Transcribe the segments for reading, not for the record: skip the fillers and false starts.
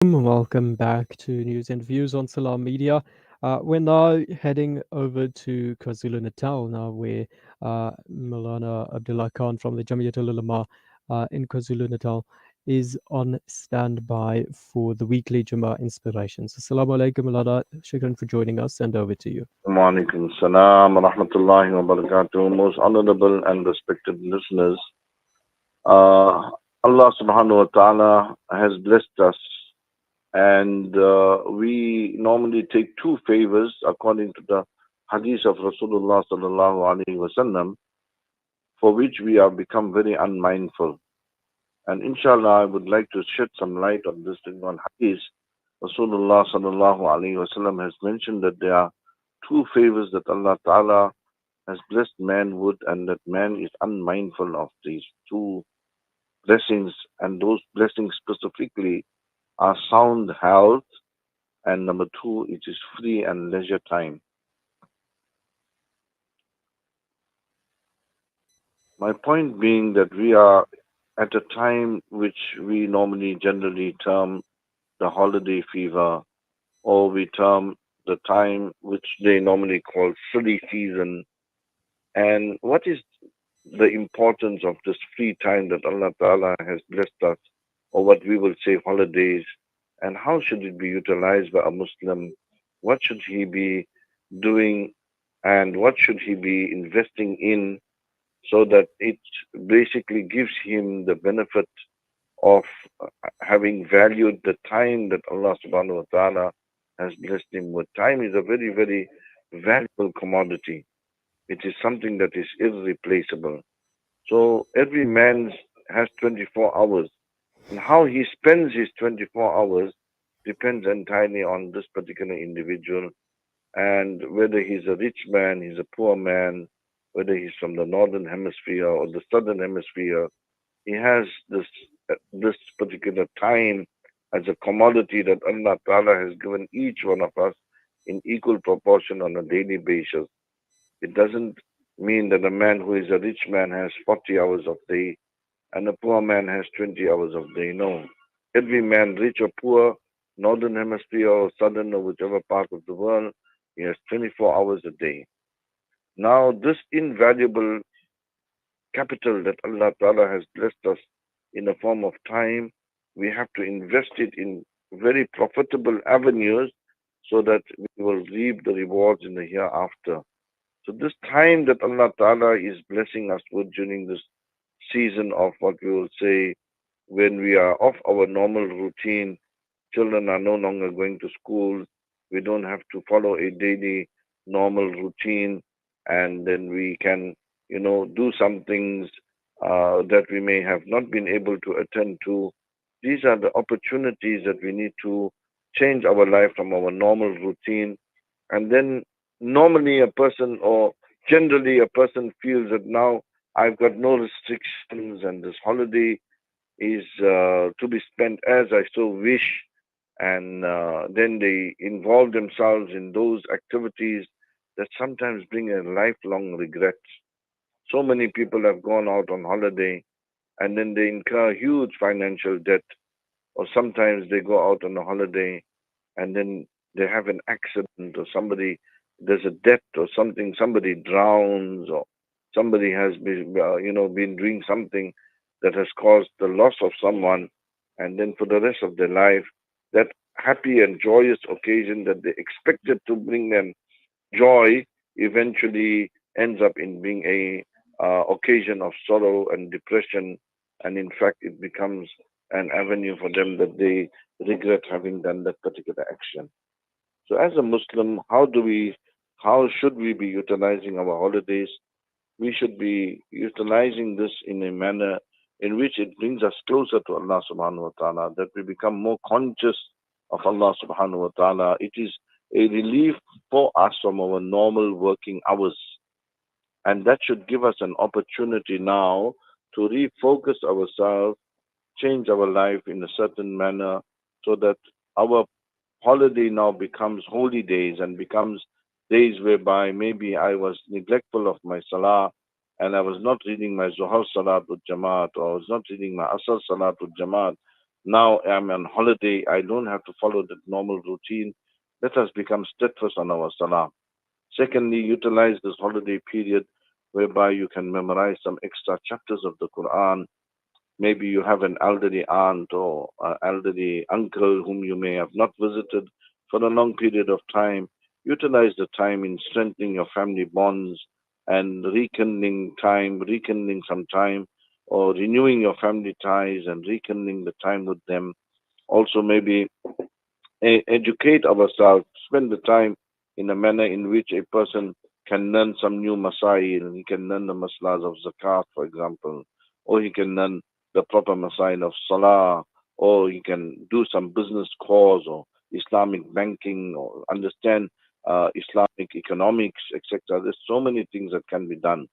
Welcome back to News and Views on Salam Media. We're now heading over to KwaZulu-Natal now, where Moulana Abdullah Khan from the Jamiatul Ulama in KwaZulu-Natal is on standby for the weekly Jummah inspirations. Assalamu alaikum, Moulana. Shukran for joining us, and over to you. Walaikum salam wa rahmatullahi wa barakatuh. Most honorable and respected listeners, uh, Allah subhanahu wa ta'ala has blessed us, and we normally take two favors according to the hadith of Rasulullah sallallahu alaihi wasallam, for which we have become very unmindful. And inshallah, I would like to shed some light on this in one hadith. Rasulullah sallallahu alaihi wasallam has mentioned that there are two favors that Allah Ta'ala has blessed man with, and that man is unmindful of these two blessings. And those blessings specifically are sound health, and number two, it is free and leisure time. My point being that we are at a time which we normally generally term the holiday fever, or we term the time which they normally call silly season. And what is the importance of this free time that Allah Ta'ala has blessed us, or what we will say holidays, and how should it be utilized by a Muslim? What should he be doing, and what should he be investing in, so that it basically gives him the benefit of having valued the time that Allah subhanahu wa ta'ala has blessed him with. Time is a very, very valuable commodity. It is something that is irreplaceable. So every man has 24 hours, and how he spends his 24 hours depends entirely on this particular individual, and whether he's a rich man, he's a poor man, whether he's from the northern hemisphere or the southern hemisphere, he has this particular time as a commodity that Allah Ta'ala has given each one of us in equal proportion on a daily basis. It doesn't mean that a man who is a rich man has 40 hours of day and a poor man has 20 hours of day. No. Every man, rich or poor, northern hemisphere or southern or whichever part of the world, he has 24 hours a day. Now, this invaluable capital that Allah Ta'ala has blessed us in the form of time, we have to invest it in very profitable avenues so that we will reap the rewards in the hereafter. So this time that Allah Ta'ala is blessing us with during this season of what we will say when we are off our normal routine, children are no longer going to school, we don't have to follow a daily normal routine, and then we can, do some things that we may have not been able to attend to. These are the opportunities that we need to change our life from our normal routine. And then normally a person, or generally a person, feels that now I've got no restrictions and this holiday is to be spent as I so wish. And then they involve themselves in those activities that sometimes bring a lifelong regret. So many people have gone out on holiday and then they incur huge financial debt, or sometimes they go out on a holiday and then they have an accident, or somebody, there's a death or something, somebody drowns, or somebody has been, been doing something that has caused the loss of someone, and then for the rest of their life, that happy and joyous occasion that they expected to bring them joy eventually ends up in being a occasion of sorrow and depression, and in fact, it becomes an avenue for them that they regret having done that particular action. So, as a Muslim, how should we be utilizing our holidays? We should be utilizing this in a manner in which it brings us closer to Allah subhanahu wa ta'ala, that we become more conscious of Allah subhanahu wa ta'ala. It is a relief for us from our normal working hours. And that should give us an opportunity now to refocus ourselves, change our life in a certain manner, so that our holiday now becomes holy days and becomes days whereby maybe I was neglectful of my salah and I was not reading my Zuhar Salat with Jamaat, or I was not reading my Asr Salat with Jamaat. Now I'm on holiday. I don't have to follow the normal routine. Let us become steadfast on our salah. Secondly, utilize this holiday period whereby you can memorize some extra chapters of the Quran. Maybe you have an elderly aunt or an elderly uncle whom you may have not visited for a long period of time. Utilize the time in strengthening your family bonds and rekindling some time, or renewing your family ties and rekindling the time with them. Also, maybe educate ourselves, spend the time in a manner in which a person can learn some new masail. He can learn the masalas of zakat, for example, or he can learn the proper masail of salah, or he can do some business course or Islamic banking, or understand Islamic economics, etc. There's so many things that can be done.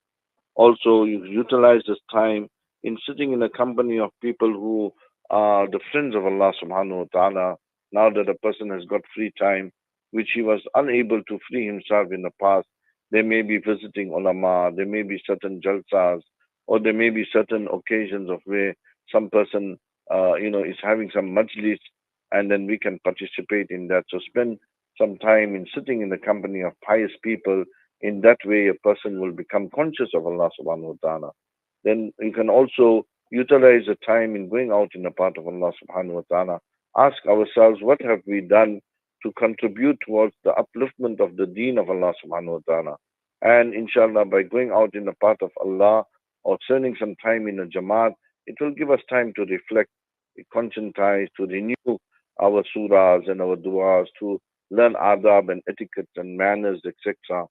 Also, you utilize this time in sitting in the company of people who are the friends of Allah subhanahu wa ta'ala. Now that a person has got free time, which he was unable to free himself in the past, there may be visiting ulama, there may be certain jalsas, or there may be certain occasions of where some person, is having some majlis, and then we can participate in that. So spend some time in sitting in the company of pious people. In that way, a person will become conscious of Allah subhanahu wa ta'ala. Then you can also utilize the time in going out in the path of Allah subhanahu wa ta'ala. Ask ourselves, what have we done to contribute towards the upliftment of the deen of Allah subhanahu wa ta'ala? And inshallah, by going out in the path of Allah or spending some time in a Jamaat, it will give us time to reflect, conscientize, to renew our surahs and our du'as, to learn adab and etiquette and manners, etc.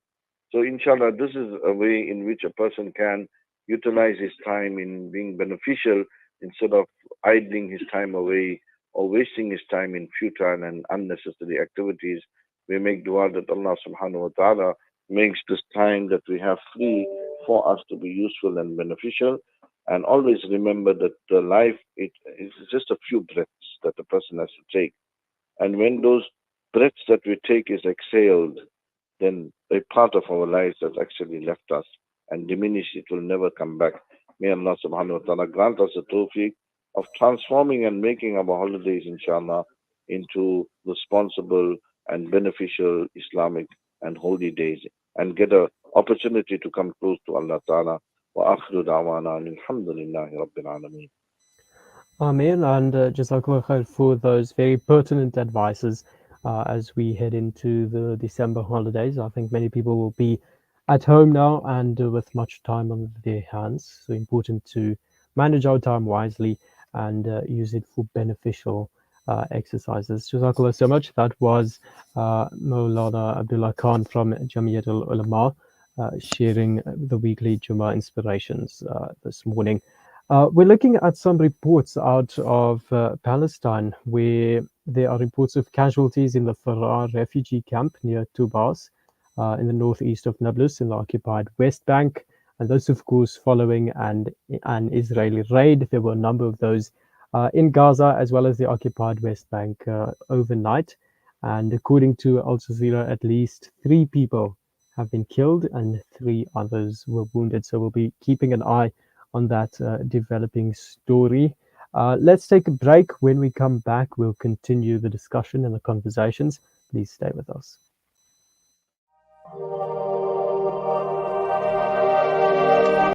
So, inshallah, this is a way in which a person can utilize his time in being beneficial instead of idling his time away or wasting his time in futile and unnecessary activities. We make dua that Allah subhanahu wa ta'ala makes this time that we have free for us to be useful and beneficial. And always remember that the life, it is just a few breaths that a person has to take. And when those breaths that we take is exhaled, then a part of our lives has actually left us and diminished. It will never come back. May Allah subhanahu wa ta'ala grant us the tawfiq of transforming and making our holidays, inshallah, into responsible and beneficial Islamic and holy days, and get an opportunity to come close to Allah ta'ala. Wa akhiru da'wana alhamdulillahi rabbil alameen. Amen, and Jazakallah khair for those very pertinent advices as we head into the December holidays. I think many people will be at home now and with much time on their hands. So important to manage our time wisely and use it for beneficial exercises. Jazakallah so much. That was Moulana Abdullah Khan from Jamiatul Ulama sharing the weekly Jummah inspirations this morning. We're looking at some reports out of Palestine where there are reports of casualties in the Farah refugee camp near Tubas in the northeast of Nablus in the occupied West Bank. And those, of course, following an Israeli raid. There were a number of those in Gaza as well as the occupied West Bank overnight. And according to Al Jazeera, at least 3 people have been killed and 3 others were wounded. So we'll be keeping an eye on that developing story. Let's take a break. When we come back, we'll continue the discussion and the conversations. Please stay with us.